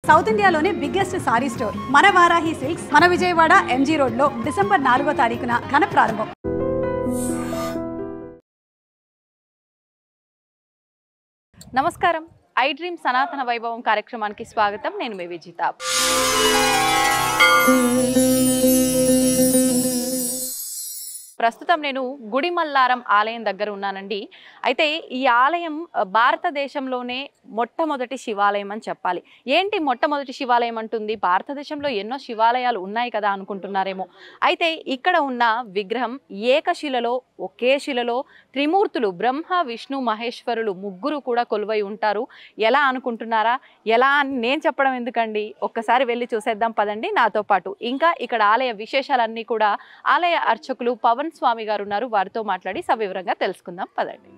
South ఇండియాలోనే biggest sorry store మన Varahi silks మన విజయవాడ ఎంజీ రోడ్ లో డిసెంబర్ 4వ తారీఖున ఘన ప్రారంభం. నమస్కారం. ఐ డ్రీమ్ సనాతన వైభవం కార్యక్రమానికి స్వాగతం. నేను మీ విజిత. ప్రస్తుతం నేను గుడిమల్లారం ఆలయం దగ్గర ఉన్నానండి. అయితే ఈ ఆలయం భారతదేశంలోనే మొట్టమొదటి శివాలయం అని చెప్పాలి. ఏంటి మొట్టమొదటి శివాలయం అంటుంది? భారతదేశంలో ఎన్నో శివాలయాలు ఉన్నాయి కదా అనుకుంటున్నారేమో. అయితే ఇక్కడ ఉన్న విగ్రహం ఏకశిలలో, ఒకే శిలలో త్రిమూర్తులు బ్రహ్మ విష్ణు మహేశ్వరులు ముగ్గురు కూడా కొలువై ఉంటారు. ఎలా అనుకుంటున్నారా? ఎలా అని నేను చెప్పడం ఎందుకండి, ఒక్కసారి వెళ్ళి చూసేద్దాం పదండి నాతో పాటు. ఇంకా ఇక్కడ ఆలయ విశేషాలన్నీ కూడా ఆలయ అర్చకులు పవన్ స్వామి గారు ఉన్నారు, వారితో మాట్లాడి సవివరంగా తెలుసుకుందాం పదండి.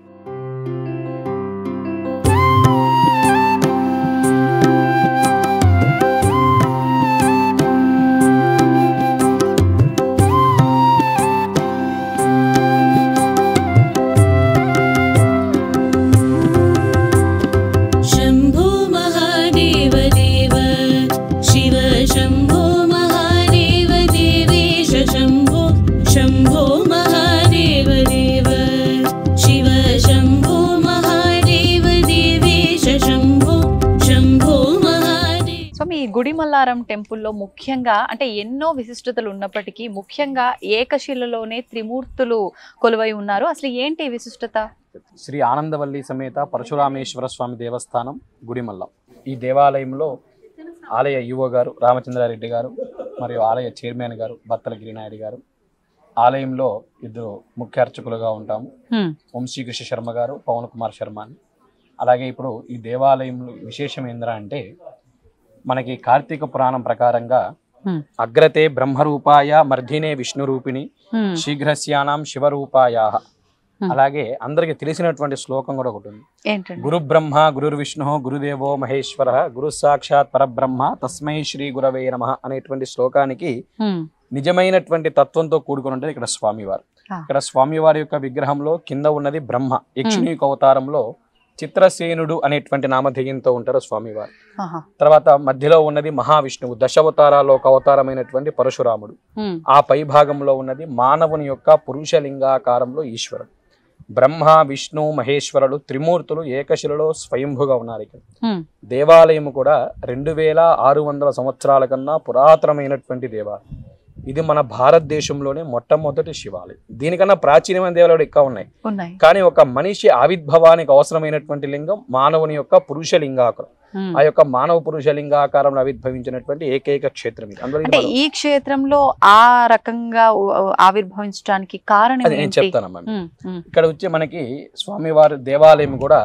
గుడిమల్లారం టెంపుల్లో ముఖ్యంగా అంటే ఎన్నో విశిష్టతలు ఉన్నప్పటికీ ముఖ్యంగా ఏకశిలలోనే త్రిమూర్తులు కొలువై ఉన్నారు. అసలు ఏంటి విశిష్టత? శ్రీ ఆనందవల్లి సమేత పరశురామేశ్వర స్వామి దేవస్థానం గుడిమల్లం. ఈ దేవాలయంలో ఆలయ ఈవో గారు రామచంద్రారెడ్డి గారు మరియు ఆలయ చైర్మన్ గారు బత్తల గిరినాయుడు గారు, ఆలయంలో ఇద్దరు ముఖ్య అర్చకులుగా ఉంటాము, వంశీకృష్ణ శర్మ గారు, పవన్ కుమార్ శర్మ అని. అలాగే ఇప్పుడు ఈ దేవాలయంలో విశేషం ఏంద్రా అంటే, మనకి కార్తీక పురాణం ప్రకారంగా అగ్రతే బ్రహ్మరూపాయ మర్ధినే విష్ణు రూపిణి శీఘ్రస్యానాం శివరూపాయ. అలాగే అందరికి తెలిసినటువంటి శ్లోకం కూడా ఒకటి ఉంది. గురు బ్రహ్మ గురుర్ విష్ణు గురుదేవో మహేశ్వర గురు సాక్షాత్ పరబ్రహ్మ తస్మై శ్రీ గురవే నమః అనేటువంటి శ్లోకానికి నిజమైనటువంటి తత్వంతో కూడుకుని ఉంటుంది ఇక్కడ స్వామివారు. ఇక్కడ స్వామివారి యొక్క విగ్రహంలో కింద ఉన్నది బ్రహ్మ, యక్షుని అవతారంలో చిత్రసేనుడు అనేటువంటి నామధేయంతో ఉంటారు స్వామివారు. తర్వాత మధ్యలో ఉన్నది మహావిష్ణువు, దశావతారాల్లో ఒక అవతారమైనటువంటి పరశురాముడు. ఆ పై భాగంలో ఉన్నది మానవుని యొక్క పురుషలింగాకారంలో ఈశ్వరుడు. బ్రహ్మ విష్ణు మహేశ్వరుడు త్రిమూర్తులు ఏకశిలలో స్వయంభుగా ఉన్నారు. ఇక్కడ దేవాలయం కూడా 2600 సంవత్సరాల కన్నా పురాతనమైనటువంటి దేవాలయం. ఇది మన భారతదేశంలోనే మొట్టమొదటి శివాలయం. దీనికన్నా ప్రాచీనమైన దేవాలయాలు ఎక్కువ ఉన్నాయి, కానీ ఒక మనిషి ఆవిర్భవానికి అవసరమైనటువంటి లింగం మానవుని యొక్క పురుష లింగాకారం. ఆ యొక్క మానవ పురుష లింగాకారంలో ఆవిర్భవించినటువంటి ఏకైక క్షేత్రం ఇది. అందులో ఈ క్షేత్రంలో ఆ రకంగా ఆవిర్భవించడానికి కారణం నేను చెప్తానమ్మా. ఇక్కడ వచ్చి మనకి స్వామివారి దేవాలయం కూడా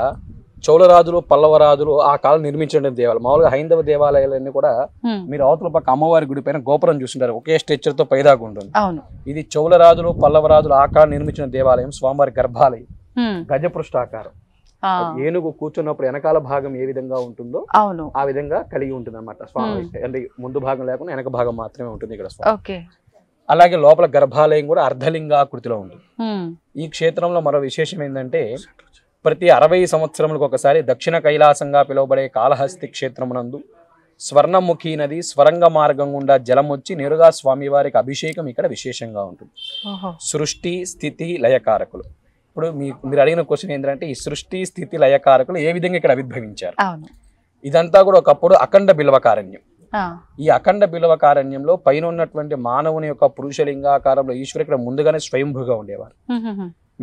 చోళరాజులు పల్లవరాజులు ఆ కాలం నిర్మించిన దేవాలయం. మామూలుగా హైందవ దేవాలయాలన్నీ కూడా మీరు అవతల పక్క అమ్మవారి గుడి పైన గోపురం చూస్తుంటారు, ఒకే స్ట్రక్చర్ తో పైదాకా ఉంటుంది. ఇది చోళరాజులు పల్లవరాజులు ఆ కాలం నిర్మించిన దేవాలయం. స్వామివారి గర్భాలయం గజపృష్ఠాకారం, ఏనుగు కూర్చున్నప్పుడు వెనకాల భాగం ఏ విధంగా ఉంటుందో ఆ విధంగా కలిగి ఉంటుంది అన్నమాట. స్వామి అంటే ముందు భాగం లేకుండా వెనక భాగం మాత్రమే ఉంటుంది ఇక్కడ స్వామి. అలాగే లోపల గర్భాలయం కూడా అర్ధలింగాకృతిలో ఉంటుంది. ఈ క్షేత్రంలో మరో విశేషం ఏంటంటే, ప్రతి 60 సంవత్సరములకు ఒకసారి దక్షిణ కైలాసంగా పిలువబడే కాళహస్తి క్షేత్రమునందు స్వర్ణముఖి నది స్వరంగ మార్గం గుండా జలం వచ్చి నేరుగా స్వామివారికి అభిషేకం ఇక్కడ విశేషంగా ఉంటుంది. సృష్టి స్థితి లయకారకులు. ఇప్పుడు మీరు అడిగిన క్వశ్చన్ ఏంటంటే, ఈ సృష్టి స్థితి లయకారకులు ఏ విధంగా ఇక్కడ ఆవిర్భవించారు? ఇదంతా కూడా ఒకప్పుడు అఖండ బిల్వకారణ్యం. ఈ అఖండ బిల్వకారణ్యంలో పైన ఉన్నటువంటి మానవుని యొక్క పురుషలింగాకారంలో ఈశ్వరు ఇక్కడ ముందుగానే స్వయంభుగా ఉండేవారు.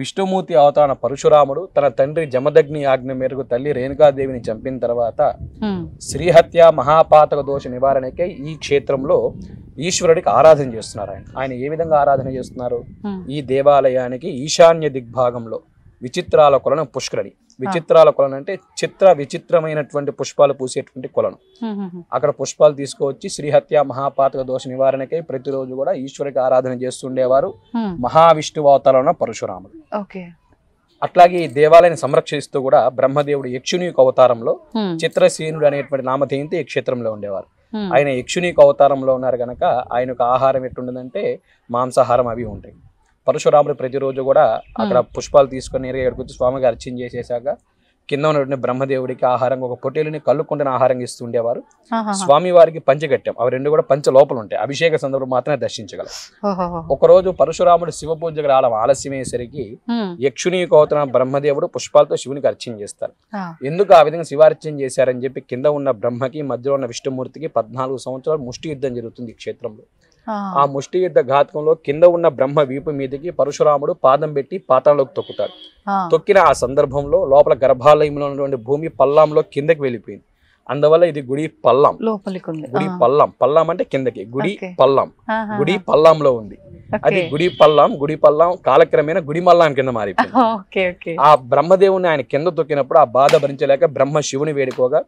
విష్ణుమూర్తి అవతారణ పరశురాముడు తన తండ్రి జమదగ్ని ఆజ్ఞ మేరకు తల్లి రేణుకాదేవిని చంపిన తర్వాత శ్రీహత్య మహాపాతక దోష నివారణకై ఈ క్షేత్రంలో ఈశ్వరుడికి ఆరాధన చేస్తున్నారు. ఆయన ఏ విధంగా ఆరాధన చేస్తున్నారు? ఈ దేవాలయానికి ఈశాన్య దిగ్భాగంలో విచిత్రాల కొలను పుష్కరిణి. విచిత్రాల కొలను అంటే చిత్ర విచిత్రమైనటువంటి పుష్పాలు పూసేటువంటి కొలను. అక్కడ పుష్పాలు తీసుకువచ్చి శ్రీహత్య మహాపాతక దోష నివారణకై ప్రతిరోజు కూడా ఈశ్వరికి ఆరాధన చేస్తుండేవారు మహావిష్ణువు అవతారంలో పరశురాముడు. అట్లాగే ఈ దేవాలయాన్ని సంరక్షిస్తూ కూడా బ్రహ్మదేవుడు యక్షుని యొక్క అవతారంలో చిత్రసేనుడు అనేటువంటి నామధేయంతో ఈ క్షేత్రంలో ఉండేవారు. ఆయన యక్షుని యొక్క అవతారంలో ఉన్నారు కనుక ఆయన యొక్క ఆహారం ఎట్టుండదంటే మాంసాహారం అవి ఉంటాయి. పరశురాముడు ప్రతిరోజు కూడా అక్కడ పుష్పాలు తీసుకొని నేరుగా ఎక్కడికి స్వామికి అర్చన చేసేసాక కింద ఉన్నటువంటి బ్రహ్మదేవుడికి ఆహారంగా ఒక పొట్టేలుని కళ్ళుకుంటున్న ఆహారంగా ఇస్తుండేవారు. స్వామి వారికి పంచగట్టం, అవి రెండు కూడా పంచ లోపల ఉంటాయి, అభిషేక సందర్భం మాత్రమే దర్శించగలరు. ఒకరోజు పరశురాముడు శివ పూజకు రావడం ఆలస్యమయ్యేసరికి యక్షుని కోతన బ్రహ్మదేవుడు పుష్పాలతో శివునికి అర్చన చేస్తారు. ఎందుకు ఆ విధంగా శివార్చన చేశారని చెప్పి కింద ఉన్న బ్రహ్మకి మధ్యలో ఉన్న విష్ణుమూర్తికి 14 సంవత్సరాలు ముష్టి యుద్ధం జరుగుతుంది ఈ క్షేత్రంలో. ఆ ముష్టి యుద్ధ ఘాతకంలో కింద ఉన్న బ్రహ్మ వీపు మీదకి పరశురాముడు పాదం పెట్టి పాతాళంలోకి తొక్కుతాడు. తొక్కిన ఆ సందర్భంలో లోపల గర్భాలయంలో ఉన్నటువంటి భూమి పల్లంలో కిందకి వెళ్ళిపోయింది. అందువల్ల ఇది గుడి పల్లం, గుడి పల్లం, పల్లం అంటే కిందకి, గుడి పల్లం, గుడి పల్లంలో ఉంది. అది గుడి పల్లం కాలక్రమేణా గుడి మల్లం కింద మారిపోయింది. ఆ బ్రహ్మదేవుని ఆయన కింద తొక్కినప్పుడు ఆ బాధ భరించలేక బ్రహ్మ శివుని వేడుకోగా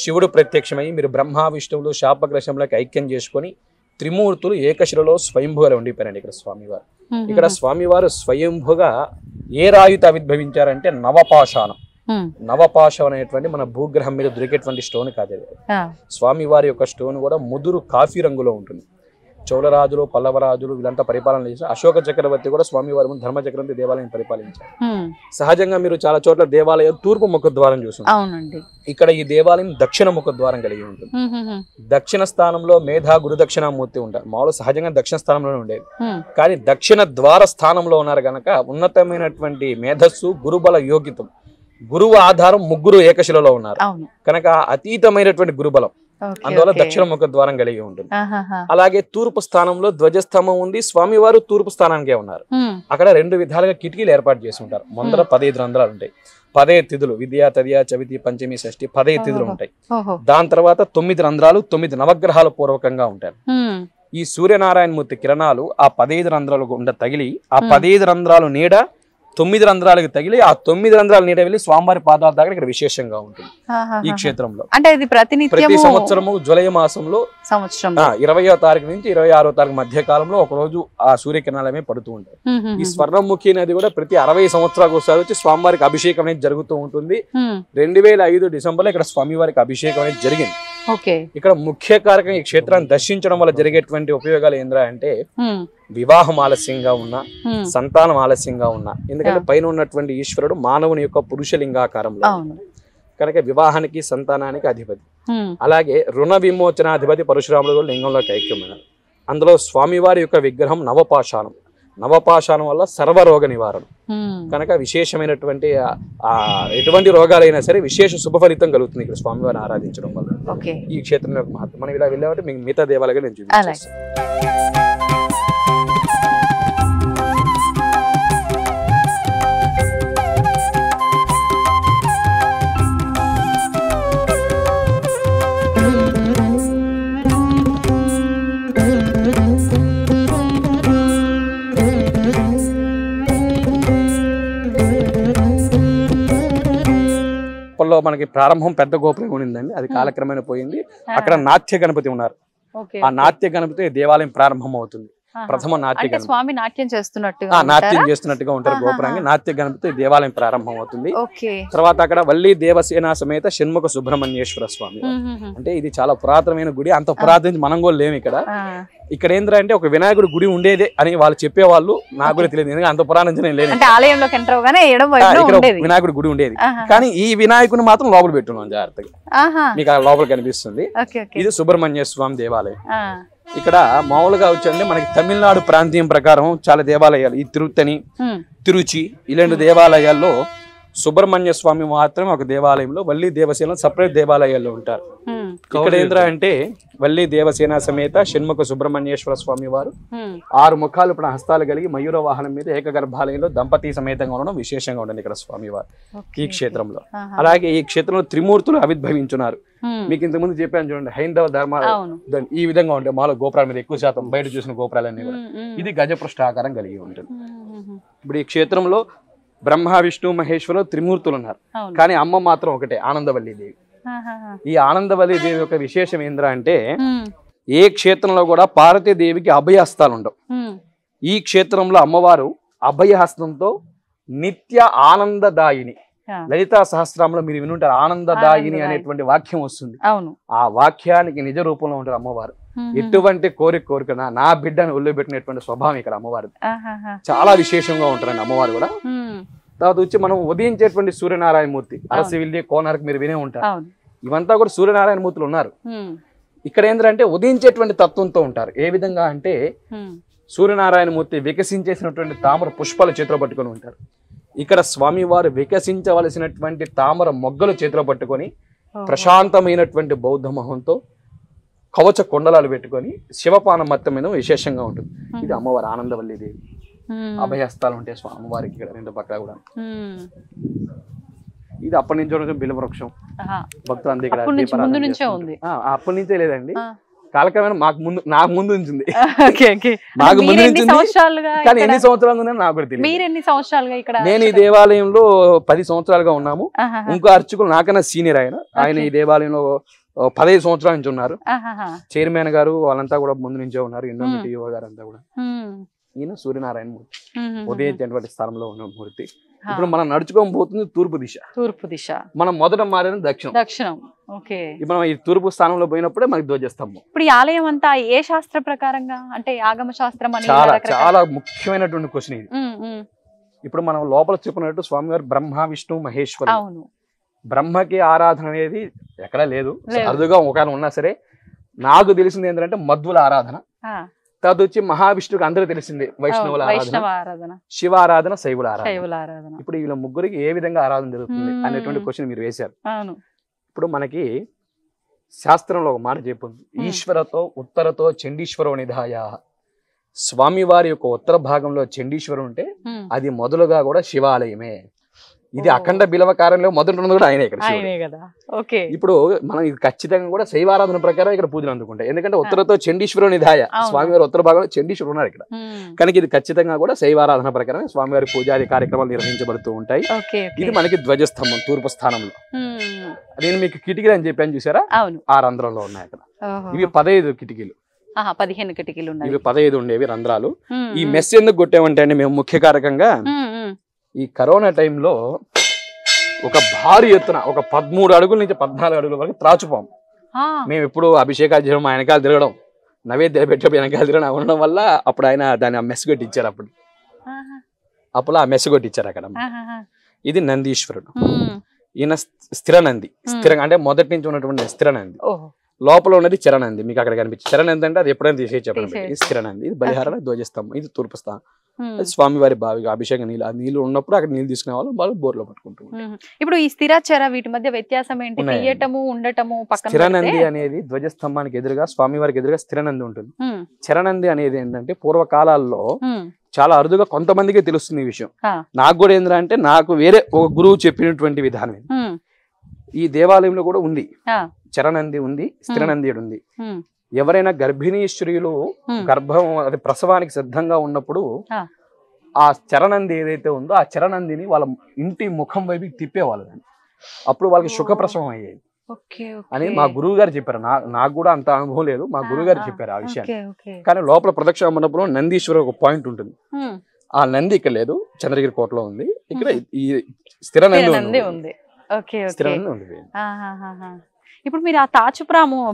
శివుడు ప్రత్యక్షమై మీరు బ్రహ్మ విష్ణువులు శాపగ్రశంలోకి ఐక్యం చేసుకొని త్రిమూర్తులు ఏకశిలలో స్వయంభుగా ఉండిపోయారండి ఇక్కడ స్వామివారు. ఇక్కడ స్వామివారు స్వయంభుగా ఏ రాయుతో ఆవిర్భవించారంటే నవపాషాణం. నవపాషం అనేటువంటి మన భూగ్రహం మీద దొరికేటువంటి స్టోన్ కాదు. స్వామివారి యొక్క స్టోన్ కూడా ముదురు కాఫీ రంగులో ఉంటుంది. చోళరాజులు పల్లవరాజులు వీళ్ళంతా పరిపాలన చేశారు. అశోక చక్రవర్తి కూడా స్వామివారి ముందు ధర్మ చక్రవర్తి దేవాలయం పరిపాలించారు. సహజంగా మీరు చాలా చోట్ల దేవాలయం తూర్పు ముఖద్వారం చూస్తుంది. ఇక్కడ ఈ దేవాలయం దక్షిణ ముఖద్వారం కలిగి ఉంటుంది. దక్షిణ స్థానంలో మేధా గురుదక్షిణామూర్తి ఉంటారు. మామూలు సహజంగా దక్షిణ స్థానంలోనే ఉండేది, కానీ దక్షిణ ద్వార స్థానంలో ఉన్నారు కనుక ఉన్నతమైనటువంటి మేధస్సు గురుబల యోగితం, గురువు ఆధారం ముగ్గురు ఏకశిలలో ఉన్నారు కనుక అతీతమైనటువంటి గురుబలం, అందువల్ల దక్షిణ ముఖ ద్వారం కలిగి ఉంటుంది. అలాగే తూర్పు స్థానంలో ధ్వజస్తంభం ఉంది. స్వామివారు తూర్పు స్థానానికే ఉన్నారు. అక్కడ 2 విధాలుగా కిటికీలు ఏర్పాటు చేసి ఉంటారు. ముందర 15 రంధ్రాలు ఉంటాయి. 15 తిథులు విద్యా తదియా చవితి పంచమి షష్ఠి 15 తిథులు ఉంటాయి. దాని తర్వాత 9 రంధ్రాలు 9 నవగ్రహాల పూర్వకంగా ఉంటాయి. ఈ సూర్యనారాయణమూర్తి కిరణాలు ఆ 15 రంధ్రాలు గుండా తగిలి ఆ 15 రంధ్రాలు నీడ 9 రంధ్రాలకు తగిలి ఆ 9 రంధ్రాల నీడ వెళ్ళి స్వామివారి పాదాల దగ్గర ఇక్కడ విశేషంగా ఉంటుంది ఈ క్షేత్రంలో. అంటే ఇది ప్రతి సంవత్సరము జూలై మాసంలో 20వ తారీఖు నుంచి 26వ తారీఖు మధ్య కాలంలో ఒక రోజు ఆ సూర్యకిరణాలమే పడుతూ ఉంటాయి. ఈ స్వర్ణముఖి నది కూడా ప్రతి 60 సంవత్సరాలకు ఒకసారి వచ్చి స్వామివారికి అభిషేకం అనేది జరుగుతూ ఉంటుంది. 2005 డిసెంబర్ లో ఇక్కడ స్వామివారికి అభిషేకం అనేది జరిగింది. ఇక్కడ ముఖ్య కారకం ఈ క్షేత్రాన్ని దర్శించడం వల్ల జరిగేటువంటి ఉపయోగాలు ఏంద్రా అంటే వివాహం ఆలస్యంగా ఉన్నా, సంతానం ఆలస్యంగా ఉన్నా, ఎందుకంటే పైన ఉన్నటువంటి ఈశ్వరుడు మానవుని యొక్క పురుషలింగాకారంలో కనుక వివాహానికి సంతానానికి అధిపతి. అలాగే రుణ విమోచనాధిపతి పరశురాముడు లింగంలోకి ఐక్యమైనారు. అందులో స్వామివారి యొక్క విగ్రహం నవపాషాణం. నవపాషాణం వల్ల సర్వరోగ నివారణ కనుక విశేషమైనటువంటి ఎటువంటి రోగాలైనా సరే విశేష శుభ ఫలితం కలుగుతుంది ఇక్కడ స్వామివారిని ఆరాధించడం వల్ల. ఈ క్షేత్రం యొక్క మహత్వం. మనం ఇలా వెళ్ళామంటే మీకు మిగతా దేవాలయాలు నేను చూపిస్తాను. మనకి ప్రారంభం పెద్ద గోపురం ఉండిందండి, అది కాలక్రమేణా పోయింది. అక్కడ నాట్య గణపతి ఉన్నారు. ఆ నాట్య గణపతి దేవాలయం ప్రారంభం అవుతుంది. ప్రథమ నాట్య స్వామి నాట్యం చేస్తున్నట్టుగా ఉంటారు గోపురానికి. నాట్య గణపతి దేవాలయం ప్రారంభం అవుతుంది. తర్వాత అక్కడ వల్లి దేవసేన సమేత షణ్ముఖ సుబ్రహ్మణ్యేశ్వర స్వామి. అంటే ఇది చాలా పురాతనమైన గుడి. అంత పురాతన మనం కూడా లేము ఇక్కడ. ఇక్కడ ఏంద్రా అంటే ఒక వినాయకుడి గుడి ఉండేదే అని వాళ్ళు చెప్పేవాళ్ళు, నాకు కూడా తెలియదు ఎందుకంటే అంత పురాణం నేను లేదు. వినాయకుడి గుడి ఉండేది, కానీ ఈ వినాయకుని మాత్రం లోపల పెట్టున్నాం జాగ్రత్తగా, మీకు ఆ లోపల కనిపిస్తుంది. ఇది సుబ్రహ్మణ్య స్వామి దేవాలయం. ఇక్కడ మామూలుగా వచ్చండి మనకి తమిళనాడు ప్రాంతీయం ప్రకారం చాలా దేవాలయాలు, ఈ తిరుత్తని, తిరుచి ఇలాంటి దేవాలయాల్లో సుబ్రహ్మణ్య స్వామి మాత్రం ఒక దేవాలయంలో, వల్లి దేవసేన సపరేట్ దేవాలయాల్లో ఉంటారు. ఇక్కడ ఏంద్రా అంటే వల్లి దేవసేన సమేత షణ్ముఖ సుబ్రహ్మణ్యేశ్వర స్వామి వారు 6 ముఖాలు ఇప్పుడు హస్తాలు కలిగి మయూర వాహనం మీద ఏకగర్భాలయంలో దంపతి సమేతంగా ఉండడం విశేషంగా ఉంటుంది ఇక్కడ స్వామివారు ఈ క్షేత్రంలో. అలాగే ఈ క్షేత్రంలో త్రిమూర్తులు ఆవిర్భవించున్నారు. మీకు ఇంతకుముందు చెప్పాను చూడండి, హైందవ ధర్మాలు ఈ విధంగా ఉంటాయి. మాలో గోపురాల మీద ఎక్కువ శాతం బయట చూసిన గోపురాలన్నీ కూడా ఇది గజపృష్ఠాకారం కలిగి ఉంటుంది. ఇప్పుడు ఈ క్షేత్రంలో బ్రహ్మ విష్ణు మహేశ్వరు త్రిమూర్తులు ఉన్నారు, కానీ అమ్మ మాత్రం ఒకటే, ఆనందవల్లి దేవి. ఈ ఆనందవల్లి దేవి యొక్క విశేషం ఏంద్రా అంటే ఏ క్షేత్రంలో కూడా పార్వతీదేవికి అభయహస్తాలు ఉండవు. ఈ క్షేత్రంలో అమ్మవారు అభయహస్తంతో నిత్య ఆనందదాయిని. లలితా సహస్రంలో మీరు వినుంటారు, ఆనందదాయిని అనేటువంటి వాక్యం వస్తుంది. ఆ వాక్యానికి నిజ రూపంలో ఉంటారు అమ్మవారు. ఎటువంటి కోరిక నా బిడ్డను ఒళ్ళో పెట్టినటువంటి స్వభావం ఇక్కడ అమ్మవారు. చాలా విశేషంగా ఉంటారండి అమ్మవారు కూడా. తర్వాత వచ్చి మనం ఉదయించేటువంటి సూర్యనారాయణ మూర్తి అరసివిల్లి కోనార్క్ మీరు వినే ఉంటారు. అవును. ఇవంతా కూడా సూర్యనారాయణ మూర్తులు ఉన్నారు. ఇక్కడ ఏంటంటే ఉదయించేటువంటి తత్వంతో ఉంటారు. ఏ విధంగా అంటే సూర్యనారాయణ మూర్తి వికసించేసినటువంటి తామర పుష్పాలు చేతిలో పట్టుకొని ఉంటారు. ఇక్కడ స్వామివారు వికసించవలసినటువంటి తామర మొగ్గలు చేతిలో పట్టుకొని ప్రశాంతమైనటువంటి బౌద్ధ మొహంతో కవచ కొండలాలు పెట్టుకొని శివపానం మొత్తం మీద విశేషంగా ఉంటుంది. ఇది అమ్మవారి ఆనందవల్లి దేవి. అభయహస్తాలు ఉంటాయి స్వామివారికి ఇక్కడ రెండు పక్కల కూడా. ఇది అప్పటి నుంచి బిల్వ వృక్షం. భక్తులు అంతే ఇక్కడ అప్పటి నుంచే లేదండి, కాలక్రమేణా నాకు ముందు ఉంచింది. నాకు ముందు ఉంచింది కానీ ఎన్ని సంవత్సరాలు ఉందని నాకు కూడా తెలియదు. నేను ఈ దేవాలయంలో 10 సంవత్సరాలుగా ఉన్నాము. ఇంకో అర్చకులు నాకన్నా సీనియర్ ఆయన ఈ దేవాలయంలో 15 సంవత్సరాల నుంచి ఉన్నారు. చైర్మన్ గారు వాళ్ళంతా కూడా ముందు నుంచే ఉన్నారు. ఇండోమిటిఓ గారు అంతా కూడా. ఈయన సూర్యనారాయణ మూర్తి ఉదయించేటువంటి స్థలంలో ఉన్న మూర్తి. ఇప్పుడు మనం నడుచుకొని పోతుంది తూర్పు దిశ. మనం మొదట మారేది దక్షిణం. మనం ఈ తూర్పు స్థానంలో పోయినప్పుడే మనకి ధ్వజస్తంభం. ఇప్పుడు ఈ ఆలయం అంతా ఏ శాస్త్ర ప్రకారంగా అంటే ఆగమ శాస్త్రం అని చాలా ముఖ్యమైనటువంటి క్వశ్చన్ ఇది. ఇప్పుడు మనం లోపల చెప్పినట్టు స్వామివారు బ్రహ్మ విష్ణు మహేశ్వరుడు. బ్రహ్మకి ఆరాధన అనేది ఎక్కడా లేదు, అరుదుగా ఒకవేళ ఉన్నా సరే. నాకు తెలిసింది ఏంటంటే మధ్వుల ఆరాధన. తర్వాత వచ్చి మహావిష్ణువుకి అందరూ తెలిసింది వైష్ణవుల ఆరాధన, శివ ఆరాధన, శైవుల ఆరాధన. ఇప్పుడు వీళ్ళ ముగ్గురికి ఏ విధంగా ఆరాధన జరుగుతుంది అనేటువంటి క్వశ్చన్ మీరు వేశారు. ఇప్పుడు మనకి శాస్త్రంలో ఒక మాట చెప్పింది, ఈశ్వరతో ఉత్తరతో చండీశ్వరో నిధాయ. స్వామివారి యొక్క ఉత్తర భాగంలో చండీశ్వరుడు ఉంటే అది మొదలుగా కూడా శివాలయమే. ఇది అఖండ బిలవకారంలో మొదటి కూడా ఆయనే ఇక్కడ. ఇప్పుడు మనం ఇది ఖచ్చితంగా కూడా శైవారాధన ప్రకారం ఇక్కడ పూజలు అందుకుంటాయి. ఎందుకంటే ఉత్తరతో చండీశ్వరుడు నిధాయ, స్వామివారి ఉత్తర భాగంలో చండీశ్వరుడు ఉన్నారు ఇక్కడ. కనుక ఇది ఖచ్చితంగా కూడా శైవారాధన ప్రకారం స్వామివారి పూజాది కార్యక్రమాలు నిర్వహించబడుతూ ఉంటాయి. ఇది మనకి ధ్వజస్తంభం తూర్పు స్థానంలో. నేను మీకు కిటికీలు అని చెప్పాను చూసారా, ఆ రంధ్రంలో ఉన్నాయి అక్కడ. ఇవి 15 కిటికీలు. 15 కిటికీలు ఉన్నాయి. ఇవి 15 ఉండేవి రంధ్రాలు. ఈ మెస్ ఎందుకు కొట్టామంటే అండి మేము ముఖ్య కారకంగా ఈ కరోనా టైంలో ఒక భారీ ఎత్తున ఒక 13 అడుగుల నుంచి 14 అడుగుల వరకు త్రాచుపోం. మేము ఎప్పుడు అభిషేకాలు చేయడం, మా వెనకాల తిరగడం, నైవేద్యాలు పెట్టడం, వెనకాల తిరగడం ఉండడం వల్ల అప్పుడు ఆయన దాన్ని మెస్ కొట్టించారు. అప్పుడు ఆ మెస్ కొట్టించారు అక్కడ. ఇది నందీశ్వరుడు. ఈయన స్థిర నంది. స్థిరంగా అంటే మొదటి నుంచి ఉన్నటువంటి స్థిర నంది. లోపల ఉన్నది చరణంది. మీకు అక్కడ కనిపించింది చరణంది అంటే అది ఎప్పుడైనా తీసే చెప్పండి. ఇది స్థిరనంది. ఇది బలిహార ధ్వజస్తంభం. ఇది తూర్పు స్థానం. స్వామివారి బావిగా అభిషేకం నీళ్ళు, ఆ నీళ్లు ఉన్నప్పుడు అక్కడ నీళ్ళు తీసుకునే వాళ్ళు బోర్లో పట్టుకుంటారు. ఇప్పుడు ఈ స్థిరచర వీటి మధ్య వ్యత్యాసం ఏంటి? తీయటము ఉండటము పక్కన. స్థిరనంది అనేది ధ్వజస్తంభానికి ఎదురుగా స్వామివారికి ఎదురుగా స్థిరనంది ఉంటుంది. చరణంది అనేది ఏంటంటే పూర్వకాలాల్లో చాలా అరుదుగా కొంతమందికి తెలుస్తుంది ఈ విషయం. నాకు కూడా ఏంటంటే నాకు వేరే ఒక గురువు చెప్పినటువంటి విధానం. ఈ దేవాలయంలో కూడా ఉంది, చరణంది ఉంది, స్థిరనంది ఉంది. ఎవరైనా గర్భిణీ స్త్రీలు గర్భం అది ప్రసవానికి సిద్ధంగా ఉన్నప్పుడు ఆ చరణంది ఏదైతే ఉందో ఆ చరణందిని వాళ్ళ ఇంటి ముఖం వైపు తిప్పేవాళ్ళు. అప్పుడు వాళ్ళకి సుఖప్రసవం అయ్యేది అని మా గురువు గారు చెప్పారు. నాకు కూడా అంత అనుభవం లేదు, మా గురువు గారు చెప్పారు ఆ విషయాన్ని. కానీ లోపల ప్రదక్షిణ మండపంలో నందీశ్వర ఒక పాయింట్ ఉంటుంది. ఆ నంది ఇక్కడ లేదు, చంద్రగిరి కోటలో ఉంది. ఇక్కడ ఈ స్థిరనంది ఉంది. ఇప్పుడు మీరు ఆ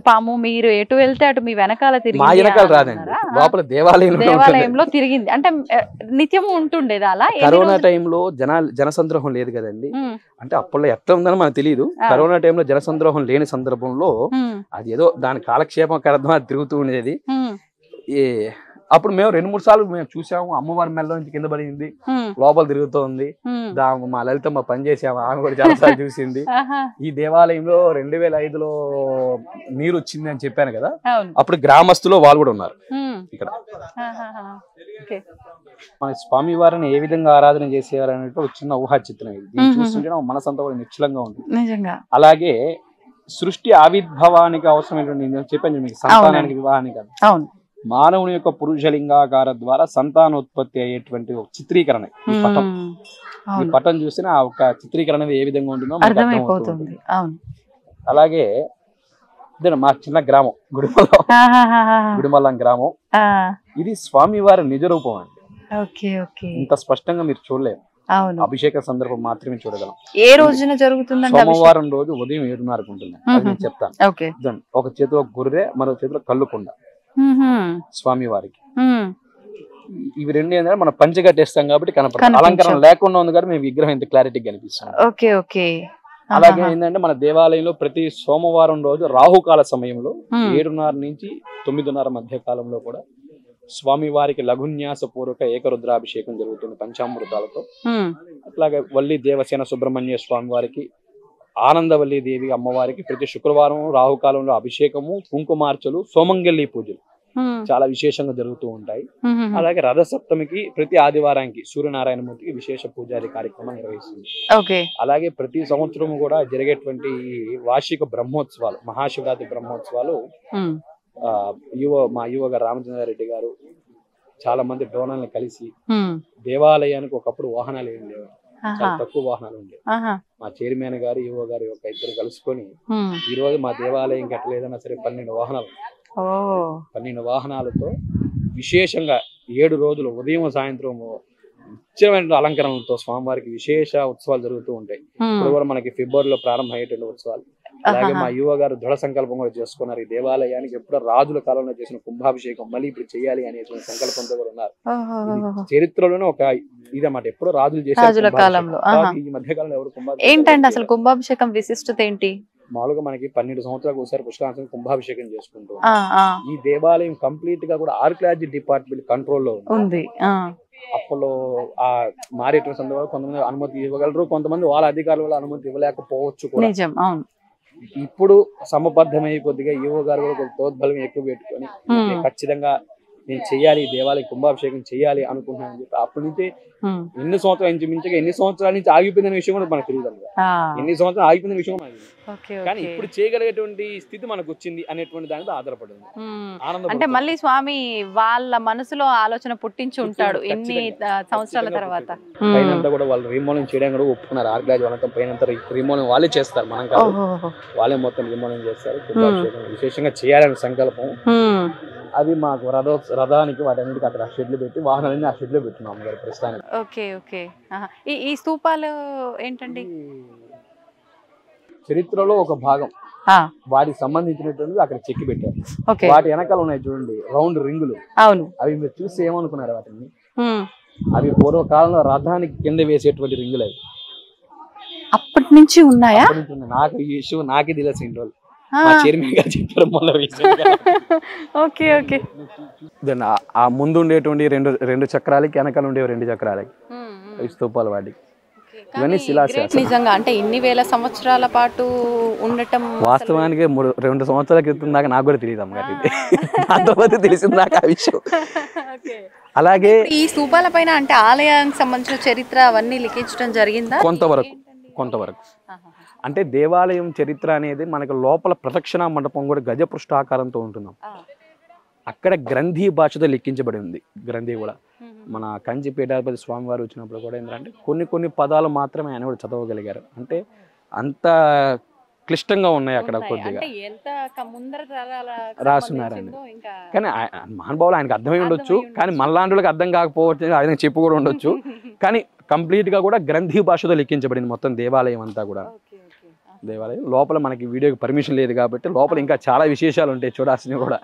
పాము మీరు ఎటు వెళ్తే అటు మీ వెనకాల తిరిగి లోపల దేవాలయంలో తిరిగింది అంటే నిత్యము ఉంటుండేది అలా. కరోనా టైంలో జనసంద్రోహం లేదు కదండి. అంటే అప్పుడు ఎట్లా ఉందని మనకు తెలియదు. కరోనా టైంలో జనసంద్రోహం లేని సందర్భంలో అది ఏదో దాని కాలక్షేపం అర్థం అది తిరుగుతూ ఉండేది. అప్పుడు మేము 2-3 సార్లు మేము చూసాము. అమ్మవారి మెల్ల నుంచి కింద పడింది, లోపల తిరుగుతోంది. మా లలితమ్మ పని చేసాము, ఆమె కూడా చాలా సార్లు చూసింది. ఈ దేవాలయంలో 2005లో నీరు వచ్చింది అని చెప్పాను కదా, అప్పుడు గ్రామస్తులు వాళ్ళు కూడా ఉన్నారు ఇక్కడ. మన స్వామి వారిని ఏ విధంగా ఆరాధన చేసేవారు అనేది ఒక చిన్న ఊహా చిత్రం. ఇది చూస్తుంటే మనసంతా కూడా నిశ్చలంగా ఉంటుంది. అలాగే సృష్టి ఆవిర్భావానికి అవసరమైనటువంటి చెప్పాను మీకు, సంతానానికి వివాహానికి కాదు, మానవుని యొక్క పురుషలింగాకార ద్వారా సంతానోత్పత్తి అయ్యేటువంటి ఒక చిత్రీకరణ. ఈ పటం చూసిన ఆ ఒక చిత్రీకరణ ఏ విధంగా ఉంటుందో అర్థమైపోతుంది. అలాగే మా చిన్న గ్రామం గుడిమల్లం గ్రామం. ఇది స్వామివారి నిజ రూపం అండి. ఇంత స్పష్టంగా మీరు చూడలేరు. అభిషేక సందర్భం మాత్రమే చూడగలం. ఏ రోజున జరుగుతుంది? సోమవారం రోజు ఉదయం 7:30 ఉంటుంది. అది చెప్తాను. ఒక చేతిలో గొర్రె, మరో చేతిలో కల్లుకుండ స్వామి వారికి. ఇవి రెండు ఏంటంటే మనం పంచె కట్టేస్తాం కాబట్టి కనపడదు. అలంకరణ లేకుండా ఉంది కాబట్టి మేము విగ్రహం ఇంత క్లారిటీగా కనిపిస్తుంది. Okay okay. అలాగే ఏంటంటే మన దేవాలయంలో ప్రతి సోమవారం రోజు రాహుకాల సమయంలో 7:30 నుంచి 9:30 మధ్య కాలంలో కూడా స్వామివారికి లఘున్యాస పూర్వక ఏకరుద్రాభిషేకం జరుగుతుంది పంచామృతాలతో. అట్లాగే వల్లి దేవసేన సుబ్రహ్మణ్య స్వామి వారికి, ఆనందవల్లి దేవి అమ్మవారికి ప్రతి శుక్రవారం రాహుకాలంలో అభిషేకము, కుంకుమార్చలు, సోమంగల్లి పూజలు చాలా విశేషంగా జరుగుతూ ఉంటాయి. అలాగే రథసప్తమికి ప్రతి ఆదివారానికి సూర్యనారాయణమూర్తికి విశేష పూజాది కార్యక్రమం నిర్వహిస్తుంది. అలాగే ప్రతి సంవత్సరం కూడా జరిగేటువంటి వార్షిక బ్రహ్మోత్సవాలు, మహాశివరాత్రి బ్రహ్మోత్సవాలు మా యువ గారు రామచంద్రారెడ్డి గారు చాలా మంది డోనర్ని కలిసి దేవాలయానికి ఒకప్పుడు వాహనాలు ఏం లేవు, చాలా తక్కువ వాహనాలు ఉండేవి. మా చైర్మన్ గారు యువ గారు ఒక ఇద్దరు కలుసుకొని ఈ రోజు మా దేవాలయం ఎట్లేదన్నా సరే 12 వాహనాలతో విశేషంగా 7 రోజులు ఉదయం సాయంత్రం నిత్యమైన అలంకరణలతో స్వామివారికి విశేష ఉత్సవాలు జరుగుతూ ఉంటాయి. ఇప్పుడు కూడా మనకి ఫిబ్రవరిలో ప్రారంభమయ్యేటువంటి ఉత్సవాలు. అలాగే మా యువ గారు దృఢ సంకల్పం కూడా చేసుకున్నారు, ఈ దేవాలయానికి ఎప్పుడో రాజుల కాలంలో చేసిన కుంభాభిషేకం మళ్ళీ ఇప్పుడు చేయాలి అనేటువంటి సంకల్పంతో కూడా ఉన్నారు. చరిత్రలోనే ఒక ఇదన్నమాట, ఎప్పుడో రాజులు చేసిన కాలంలో. ఈ మధ్య కాలంలో ఎవరు కుంభాభిషేకం ఏంటంటే అసలు కుంభాభిషేకం విశిష్టత ఏంటి? మామూలుగా మనకి 12 సంవత్సరాలకు ఒకసారి పుష్కరాంశం కుంభాభిషేకం చేసుకుంటూ ఈ దేవాలయం కంప్లీట్ గా కూడా ఆర్కియాలజీ డిపార్ట్మెంట్ కంట్రోల్లో ఉంది. అప్పుడు ఆ మారేటువంటి సందర్భంలో కొంతమంది అనుమతి ఇవ్వగలరు, కొంతమంది వాళ్ళ అధికారుల వల్ల అనుమతి ఇవ్వలేకపోవచ్చు కూడా. ఇప్పుడు సమబద్ధమై కొద్దిగా యువ గారు కూడా ప్రోద్బలం ఎక్కువ పెట్టుకొని ఖచ్చితంగా నేను చెయ్యాలి, దేవాలయం కుంభాభిషేకం చెయ్యాలి అనుకుంటున్నాను అని చెప్పి అప్పటి నుంచి ఎన్ని సంవత్సరాలు ఇంచుమించుగా ఎన్ని సంవత్సరాల నుంచి ఆగిపోయిన విషయం కూడా మనకు తెలియదు. ఎన్ని సంవత్సరాలు ఆగిపోయిన విషయం కానీ ఇప్పుడు చేయగలిగేటువంటి స్థితి మనకు వచ్చింది అనేటువంటి దానితో ఆధారపడింది. అంటే మళ్ళీ స్వామి వాళ్ళ మనసులో ఆలోచన పుట్టించి ఉంటాడు ఎన్ని సంవత్సరాల తర్వాత. పైనంతా కూడా వాళ్ళు రీమోడలింగ్ చేయడం కూడా ఒప్పుకున్నారు. ఆర్కియాలజీ వాళ్ళంతా పైనంతా రీమోడలింగ్ వాళ్ళే చేస్తారు, మనం కాదు, వాళ్ళే మొత్తం రీమోడలింగ్ చేస్తారు. కుంభాభిషేకం విశేషంగా చేయాలనే సంకల్పం అది మాకు రథానికి వాటన్నిటికి అక్కడ షెడ్లు పెట్టి వాహనాలన్నీ ఆ షెడ్లో పెట్టున్నాం గారు ప్రస్తుతానికి. Okay okay. ఈ స్తూపాలు ఏంటండి? చరిత్రలో ఒక భాగం, వాటికి సంబంధించినటువంటి అక్కడ చెక్కి పెట్టారు. వాటి వెనకాల ఉన్నాయి చూడండి రౌండ్ రింగులు. అవును, అవి మీరు చూసి ఏమనుకున్నారు వాటిని? అవి పూర్వకాలంలో రథానికి కింద వేసేటువంటి రింగులు. అవి అప్పటి నుంచి ఉన్నాయా? నాకు ఈ ఇష్యూ నాకే తెలిసి ఇన్ని రోజులు మా చైర్మన్ గారు చెప్పారు మొన్న. Okay okay. ఆ ముందు ఉండేటువంటి రెండు చక్రాలకి వెనకాల ఉండేవి 2 చక్రాలకి స్తూపాలు వాటికి. ఇవన్నీ శిలాశాసనం. నిజంగా అంటే ఇన్ని వేల సంవత్సరాల పాటు ఉండటం వాస్తవానికి 2 సంవత్సరాల క్రితం దాకా నాకు కూడా తెలియదు అమ్మగారు, అంతమంది తెలిసింది నాకు ఆ విషయం. అలాగే ఈ స్తూపాల పైన అంటే ఆలయానికి సంబంధించిన చరిత్ర అవన్నీ లిఖించడం జరిగిందా? కొంతవరకు అంటే దేవాలయం చరిత్ర అనేది మనకు లోపల ప్రదక్షిణ మండపం కూడా గజపృష్ఠాకారంతో ఉంటున్నాం. అక్కడ గ్రంథి భాషతో లిఖించబడి ఉంది. గ్రంథి కూడా మన కంచి పీఠాధిపతి స్వామివారు వచ్చినప్పుడు కూడా ఏంటంటే కొన్ని పదాలు మాత్రమే ఆయన కూడా చదవగలిగారు. అంటే అంత క్లిష్టంగా ఉన్నాయి అక్కడ కొద్దిగా రాస్తున్నారని. కానీ మహానుభావులు ఆయనకు అర్థమై ఉండొచ్చు, కానీ మనలాంటి అర్థం కాకపోవచ్చు, ఆయన చెప్పు కూడా ఉండొచ్చు. కానీ కంప్లీట్ గా కూడా గ్రంథి భాషతో లిఖించబడింది మొత్తం దేవాలయం అంతా కూడా. దేవాలయం లోపల మనకి వీడియోకి పర్మిషన్ లేదు కాబట్టి లోపల ఇంకా చాలా విశేషాలు ఉంటాయి చూడాల్సినవి కూడా.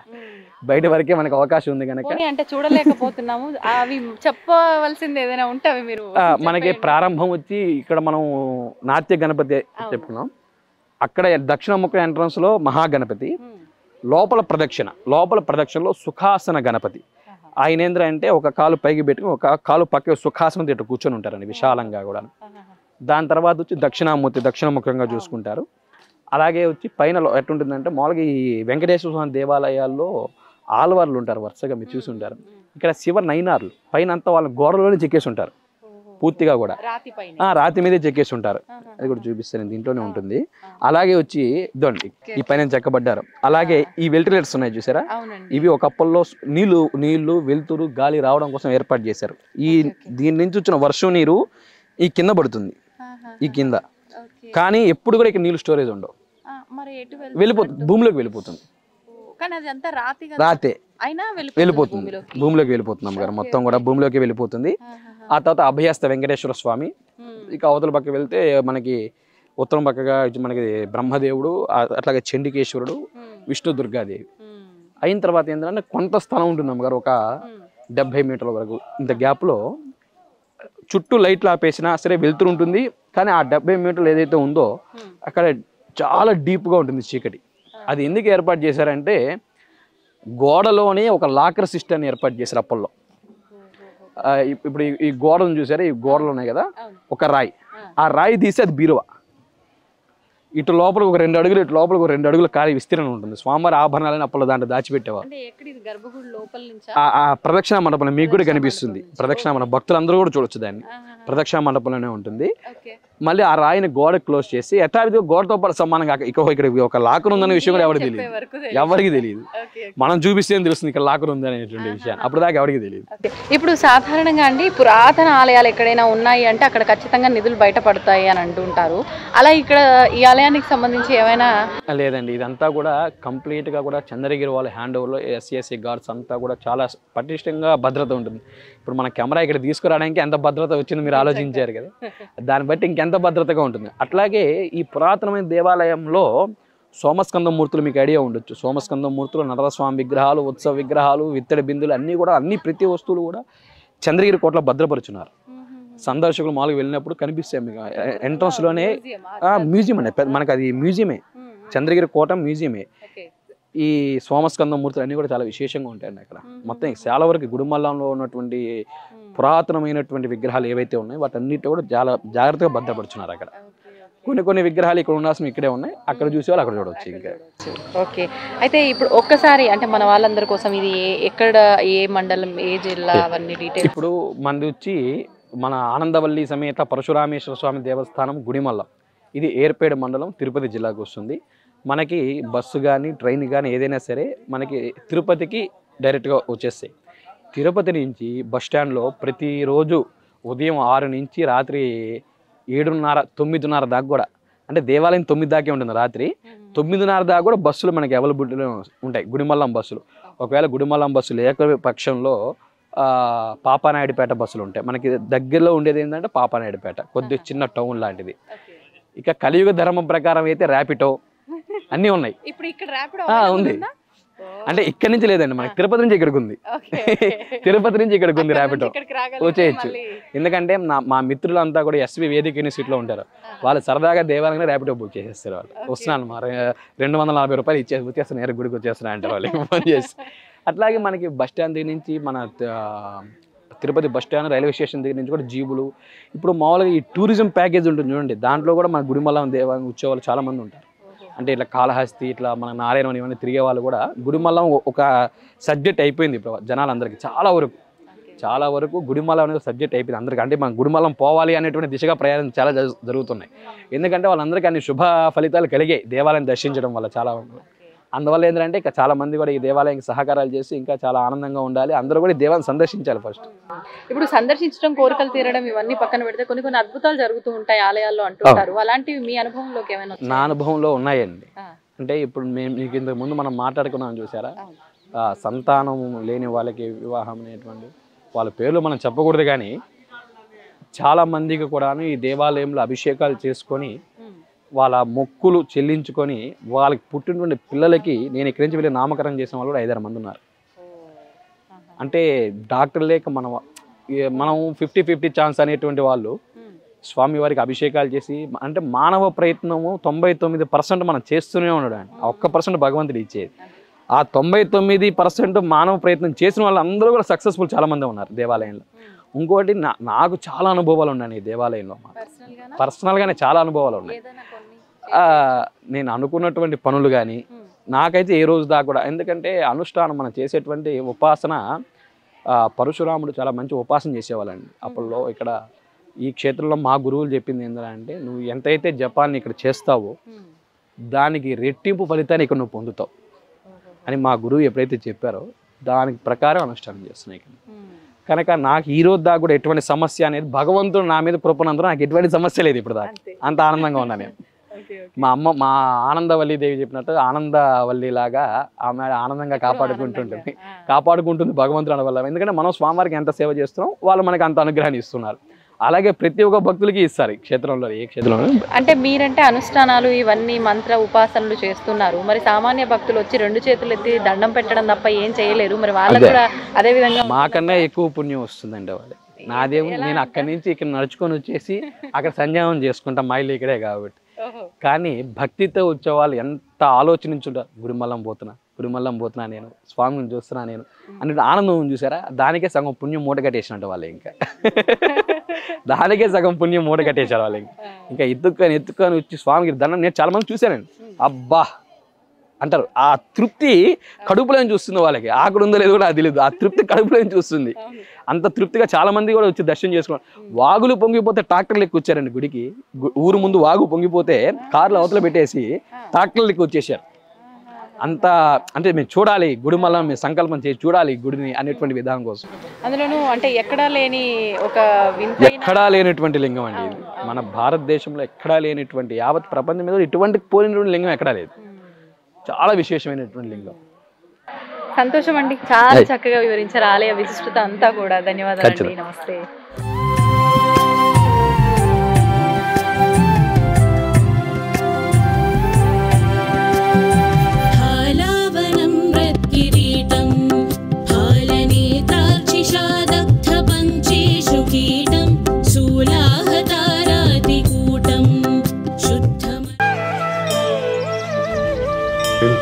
బయట వరకే మనకు అవకాశం ఉంది కనుక అంటే చూడలేకపోతున్నాము. అవి చెప్పవలసింది ఏదైనా ఉంటే అవి మీరు. మనకి ప్రారంభం వచ్చి ఇక్కడ మనం నాట్య గణపతి చెప్పుకున్నాం. అక్కడ దక్షిణ ముఖ ఎంట్రన్స్ లో మహాగణపతి, లోపల ప్రదక్షిణలో సుఖాసన గణపతి. ఆయన ఏంద్ర అంటే ఒక కాలు పైకి పెట్టుకుని ఒక కాలు పక్క సుఖాసనం తిట్టు కూర్చొని ఉంటారండి విశాలంగా కూడా. దాని తర్వాత వచ్చి దక్షిణామూర్తి దక్షిణముఖంగా చూసుకుంటారు. అలాగే వచ్చి పైన ఎట్టుంటుందంటే మామూలుగా ఈ వెంకటేశ్వర స్వామి దేవాలయాల్లో ఆల్వార్లు ఉంటారు వరుసగా, మీరు చూసి ఉంటారు. ఇక్కడ శివ నైనార్లు పైన అంతా వాళ్ళ గోడలోనే చెక్కేసి ఉంటారు పూర్తిగా కూడా, రాతి మీదే చెక్కేసి ఉంటారు. అది కూడా చూపిస్తాను, దీంట్లోనే ఉంటుంది. అలాగే వచ్చి ఇదండి ఈ పైన చెక్కబడ్డారు. అలాగే ఈ వెంటిలేటర్స్ ఉన్నాయి చూసారా, ఇవి ఒకప్పట్లో నీళ్లు వెలుతురు గాలి రావడం కోసం ఏర్పాటు చేశారు. దీని నుంచి వచ్చిన వర్షం నీరు ఈ కింద పడుతుంది, ఈ కింద. కానీ ఎప్పుడు కూడా ఇక్కడ నీళ్ళు స్టోరేజ్ ఉండవు, వెళ్ళిపోతుంది, భూమిలోకి వెళ్ళిపోతుంది. రాతే వెళ్ళిపోతుంది, భూమిలోకి వెళ్ళిపోతుంది అమ్మగారు, మొత్తం కూడా భూమిలోకి వెళ్ళిపోతుంది. ఆ తర్వాత అభయస్థ వెంకటేశ్వర స్వామి. ఇక అవతల పక్క వెళ్తే మనకి ఉత్తరం పక్కగా మనకి బ్రహ్మదేవుడు, అట్లాగే చండికేశ్వరుడు, విష్ణు దుర్గాదేవి. అయిన తర్వాత ఏంటంటే కొంత స్థలం ఉంటుంది అమ్మగారు, ఒక 70 మీటర్ల వరకు ఇంత గ్యాప్లో చుట్టూ లైట్లు ఆపేసినా సరే వెళ్తురు ఉంటుంది. కానీ ఆ 70 మీటర్లు ఏదైతే ఉందో అక్కడ చాలా డీప్గా ఉంటుంది చీకటి. అది ఎందుకు ఏర్పాటు చేశారంటే గోడలోనే ఒక లాకర్ సిస్టమ్ని ఏర్పాటు చేశారు అప్పట్లో. ఇప్పుడు ఈ గోడను చూసారా, ఈ గోడలు ఉన్నాయి కదా, ఒక రాయి, ఆ రాయి తీసి అది బీరువా. ఇటు లోపల ఒక 2 అడుగులు, ఇటు లోపల ఒక 2 అడుగుల ఖాళీ విస్తీర్ణం ఉంటుంది. స్వామివారి ఆభరణాలను అప్పట్లో దాంట్లో దాచిపెట్టేవారు. ఆ ప్రదక్షిణ మండపంలో మీకు కూడా కనిపిస్తుంది. ప్రదక్షిణ మండపం భక్తులందరూ కూడా చూడొచ్చు దాన్ని. ప్రదక్షిణ మండపంలోనే ఉంటుంది. మళ్ళీ ఆ రాయిని గోడ క్లోజ్ చేసి యథావిధిగా గోడతో పాటు సమానంగా ఇక్కడ ఒక లాకర్ ఉందనే విషయం కూడా ఎవరికి తెలియదు. మనం చూపిస్తే తెలుస్తుంది ఇక్కడ లాకర్ ఉంది అనేటువంటి విషయాన్ని. అప్పుడు దాకా ఎవరికి తెలియదు. ఇప్పుడు సాధారణంగా అండి పురాతన ఆలయాలు ఎక్కడైనా ఉన్నాయి అంటే అక్కడ ఖచ్చితంగా నిధులు బయటపడతాయి అని అంటుంటారు. అలా ఇక్కడ ఈ ఆలయానికి సంబంధించి ఏమైనా? లేదండి, ఇదంతా కూడా కంప్లీట్ గా కూడా చంద్రగిరి వాళ్ళ హ్యాండ్ ఓవర్ లో ఎస్సీఎస్సీ గార్డ్స్ అంతా కూడా చాలా పటిష్టంగా భద్రత ఉంటుంది. ఇప్పుడు మన కెమెరా ఇక్కడ తీసుకురావడానికి ఎంత భద్రత వచ్చింది మీరు ఆలోచించారు కదా, దాన్ని బట్టి ఇంకెంత భద్రతగా ఉంటుంది. అట్లాగే ఈ పురాతనమైన దేవాలయంలో సోమస్కంద మూర్తులు మీకు ఐడియా ఉండొచ్చు. సోమస్కంద మూర్తులు, నరస్వామి విగ్రహాలు, ఉత్సవ విగ్రహాలు, విత్తడి బిందులు అన్ని ప్రతి వస్తువులు కూడా చంద్రగిరి కోటలో భద్రపరుచున్నారు. సందర్శకులు మామూలుగా వెళ్ళినప్పుడు కనిపిస్తాయి మీకు ఎంట్రన్స్ లోనే. మ్యూజియం అండి, మనకు అది మ్యూజియమే, చంద్రగిరి కోట మ్యూజియమే. ఈ సోమస్కంద మూర్తులు అన్నీ కూడా చాలా విశేషంగా ఉంటాయండి అక్కడ. మొత్తం చాలా వరకు గుడిమల్లంలో ఉన్నటువంటి పురాతనమైనటువంటి విగ్రహాలు ఏవైతే ఉన్నాయో వాటన్నిటి కూడా చాలా జాగ్రత్తగా భద్రపరుచున్నారు అక్కడ. కొన్ని విగ్రహాలు ఇక్కడ ఉండాల్సిన ఇక్కడే ఉన్నాయి, అక్కడ చూసేవాళ్ళు అక్కడ చూడవచ్చు. ఇంకా ఓకే, అయితే ఇప్పుడు ఒక్కసారి అంటే మన వాళ్ళందరి కోసం ఇది ఎక్కడ, ఏ మండలం, ఏ జిల్లా, అవన్నీ డీటెయిల్స్. ఇప్పుడు మనది వచ్చి మన ఆనందవల్లి సమేత పరశురామేశ్వర స్వామి దేవస్థానం గుడిమల్లం. ఇది ఏర్పేడు మండలం, తిరుపతి జిల్లాకు వస్తుంది. మనకి బస్సు కానీ ట్రైన్ కానీ ఏదైనా సరే మనకి తిరుపతికి డైరెక్ట్గా వచ్చేస్తాయి. తిరుపతి నుంచి బస్ స్టాండ్లో ప్రతిరోజు ఉదయం 6 నుంచి రాత్రి 7:30, 9:30 దాకా కూడా, అంటే దేవాలయం 9 దాకే ఉంటుంది, రాత్రి 9:30 దాకా కూడా బస్సులు మనకి అవైలబిలిటీలో ఉంటాయి, గుడిమల్లం బస్సులు. ఒకవేళ గుడిమల్లం బస్సు లేక పక్షంలో పాపానాయుడుపేట బస్సులు ఉంటాయి. మనకి దగ్గరలో ఉండేది ఏంటంటే పాపానాయుడుపేట, కొద్దిగా చిన్న టౌన్ లాంటిది. ఇక కలియుగ ధర్మం ప్రకారం అయితే ర్యాపిడో అన్నీ ఉన్నాయి. ఉంది, అంటే ఇక్కడి నుంచి లేదండి, మనకి తిరుపతి నుంచి ఇక్కడికి ఉంది. తిరుపతి నుంచి ఇక్కడికి ఉంది ర్యాపిడో, వచ్చేయచ్చు. ఎందుకంటే మా మిత్రులంతా కూడా ఎస్వి వేదిక యూనివర్సిటీలో ఉంటారు. వాళ్ళు సరదాగా దేవాలయంలో ర్యాపిడో బుక్ చేసేస్తారు. వాళ్ళు వస్తున్నాను మా 240 రూపాయలు వచ్చేస్తాను, నేరు గుడికి వచ్చేస్తున్నా అంటే వాళ్ళు ఫోన్ చేసి. అట్లాగే మనకి బస్ స్టాండ్ దగ్గర నుంచి మన Tirupati bus stand, railway station దగ్గర నుంచి కూడా జీబులు. ఇప్పుడు మామూలుగా ఈ టూరిజం ప్యాకేజ్ ఉంటుంది చూడండి, దాంట్లో కూడా మన గుడిమల్లం దేవాలయం వచ్చేవాళ్ళు చాలా మంది ఉంటారు. అంటే ఇట్లా కాళహస్తి, ఇట్లా మన నారాయణ ఇవన్నీ తిరిగే వాళ్ళు కూడా గుడిమల్లం ఒక సబ్జెక్ట్ అయిపోయింది ఇప్పుడు జనాలందరికీ. చాలా వరకు గుడిమల్లం అనేది సబ్జెక్ట్ అయిపోయింది అందరికీ. అంటే మన గుడిమల్లం పోవాలి అనేటువంటి దిశగా ప్రయాణం చాలా జరుగుతున్నాయి. ఎందుకంటే వాళ్ళందరికీ అన్ని శుభ ఫలితాలు కలిగాయి దేవాలయం దర్శించడం వల్ల చాలా. అందువల్ల ఏంటంటే ఇంకా చాలా మంది కూడా ఈ దేవాలయానికి సహకారాలు చేసి ఇంకా చాలా ఆనందంగా ఉండాలి, అందరూ కూడా దేవాలయం సందర్శించాలి ఫస్ట్. ఇప్పుడు సందర్శించడం, కోరికలు తీరడం ఇవన్నీ పక్కన పెడితే కొన్ని అద్భుతాలు జరుగుతూ ఉంటాయి ఆలయాల్లో అంటుంటారు. అలాంటివి మీ అనుభవంలోకి ఏమైనా? నా అనుభవంలో ఉన్నాయండి. అంటే ఇప్పుడు మీకు ఇంతకు ముందు మనం మాట్లాడుకున్నాం చూసారా, సంతానం లేని వాళ్ళకి వివాహం అనేటువంటి వాళ్ళ పేర్లు మనం చెప్పకూడదు, కానీ చాలా మందికి కూడా ఈ దేవాలయంలో అభిషేకాలు చేసుకొని వాళ్ళ మొక్కులు చెల్లించుకొని వాళ్ళకి పుట్టినటువంటి పిల్లలకి నేను ఇక్కడి నుంచి వెళ్ళి నామకరణం చేసిన వాళ్ళు కూడా 5-6 మంది ఉన్నారు. అంటే డాక్టర్ లేక మనం 50-50 ఛాన్స్ అనేటువంటి వాళ్ళు స్వామివారికి అభిషేకాలు చేసి, అంటే మానవ ప్రయత్నము 99% మనం చేస్తూనే ఉండడం, 1% భగవంతుడు ఇచ్చేది. ఆ 99% మానవ ప్రయత్నం చేసిన వాళ్ళు అందరూ కూడా సక్సెస్ఫుల్ చాలా మంది ఉన్నారు దేవాలయంలో. ఇంకోటి నాకు చాలా అనుభవాలు ఉన్నాయి ఈ దేవాలయంలో, పర్సనల్గానే చాలా అనుభవాలు ఉన్నాయి. నేను అనుకున్నటువంటి పనులు కానీ నాకైతే ఏ రోజు దాకా కూడా, ఎందుకంటే అనుష్ఠానం మనం చేసేటువంటి ఉపాసన, పరశురాముడు చాలా మంచి ఉపాసన చేసేవాళ్ళండి అప్పట్లో. ఇక్కడ ఈ క్షేత్రంలో మా గురువులు చెప్పింది ఏంటంటే, నువ్వు ఎంతైతే జపాన్ని ఇక్కడ చేస్తావో దానికి రెట్టింపు ఫలితాన్ని ఇక్కడ నువ్వు పొందుతావు అని మా గురువు ఎప్పుడైతే చెప్పారో దానికి ప్రకారం అనుష్ఠానం చేస్తున్నాయి. కనుక నాకు ఈ రోజు దాకా కూడా ఎటువంటి సమస్య అనేది భగవంతుడు నా మీద కృపనందున నాకు ఎటువంటి సమస్య లేదు ఇప్పుడు దాకా. అంత ఆనందంగా ఉన్నా నేను. మా ఆనందవల్లి దేవి చెప్పినట్టు ఆనందవల్లి లాగా ఆమె ఆనందంగా కాపాడుకుంటుంది భగవంతుడు వల్ల. ఎందుకంటే మనం స్వామివారికి ఎంత సేవ చేస్తున్నాం వాళ్ళు మనకి అంత అనుగ్రహాన్ని ఇస్తున్నారు. అలాగే ప్రతి ఒక్క భక్తులకి ఇస్తారు ఈ క్షేత్రంలో, ఏ క్షేత్రంలో. అంటే మీరంటే అనుష్ఠానాలు ఇవన్నీ మంత్ర ఉపాసనలు చేస్తున్నారు, మరి సామాన్య భక్తులు వచ్చి 2 చేతులు ఎత్తి దండం పెట్టడం తప్ప ఏం చేయలేరు, మరి వాళ్ళకి కూడా అదే విధంగా మాకన్నా ఎక్కువ పుణ్యం వస్తుందండి వాళ్ళు. నాదేమో నేను అక్కడి నుంచి ఇక్కడ నడుచుకొని వచ్చేసి అక్కడ సంధ్యావం చేసుకుంటా, మైలు ఇక్కడే కాబట్టి. కానీ భక్తితో వచ్చే వాళ్ళు ఎంత ఆలోచించుంటారు, గుడిమల్లం పోతున్నా నేను, స్వామిని చూస్తున్నా నేను అన్నట్టు ఆనందం చూసారా, దానికే సగం పుణ్యం మూట కట్టేసినట్టు వాళ్ళు. ఇంకా దానికే సగం పుణ్యం మూట కట్టేశారు వాళ్ళు. ఇంకా ఎత్తుకొని వచ్చి స్వామికి దండం, నేను చాలా మంది చూశానండి, అబ్బా అంటారు. ఆ తృప్తి కడుపులో చూస్తుంది వాళ్ళకి, ఆకలి ఉందో లేదో కూడా అది తెలియదు, ఆ తృప్తి కడుపులో చూస్తుంది. అంత తృప్తిగా చాలా మంది కూడా వచ్చి దర్శనం చేసుకున్నారు. వాగులు పొంగిపోతే ట్రాక్టర్లు ఎక్కువ వచ్చారండి గుడికి. ఊరు ముందు వాగు పొంగిపోతే కార్లు అవతల పెట్టేసి ట్రాక్టర్లు ఎక్కువ వచ్చేసారు. అంత అంటే మేము చూడాలి గుడిమల్లం, మేము సంకల్పం చేసి చూడాలి గుడిని అనేటువంటి విధానం కోసం. అందులోనూ అంటే ఎక్కడా లేని ఒక ఎక్కడా లేనటువంటి లింగం అండి ఇది. మన భారతదేశంలో ఎక్కడా లేనటువంటి, యావత్ ప్రపంచం మీద ఇటువంటి పోలినటువంటి లింగం ఎక్కడా లేదు. చాలా విశేషమైనటువంటి లింగం. సంతోషం అండి, చాలా చక్కగా వివరించారు ఆలయ విశిష్టత అంతా కూడా. ధన్యవాదాలు, నమస్తే.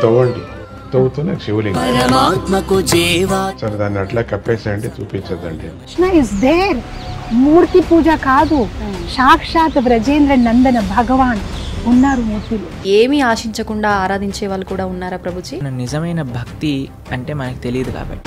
తవ్వండి, తవ్వుతూనే శివలింగం. సరే దాన్ని అట్లా కప్పేసేయండి, చూపించదండి. మూర్తి పూజ కాదు, సాక్షాత్ బ్రజేంద్ర నందన భగవాన్ ఉన్నారు మూర్తిలో. ఏమీ ఆశించకుండా ఆరాధించే వాళ్ళు కూడా ఉన్నారా ప్రభుజీ? నిజమైన భక్తి అంటే మనకు తెలియదు కాబట్టి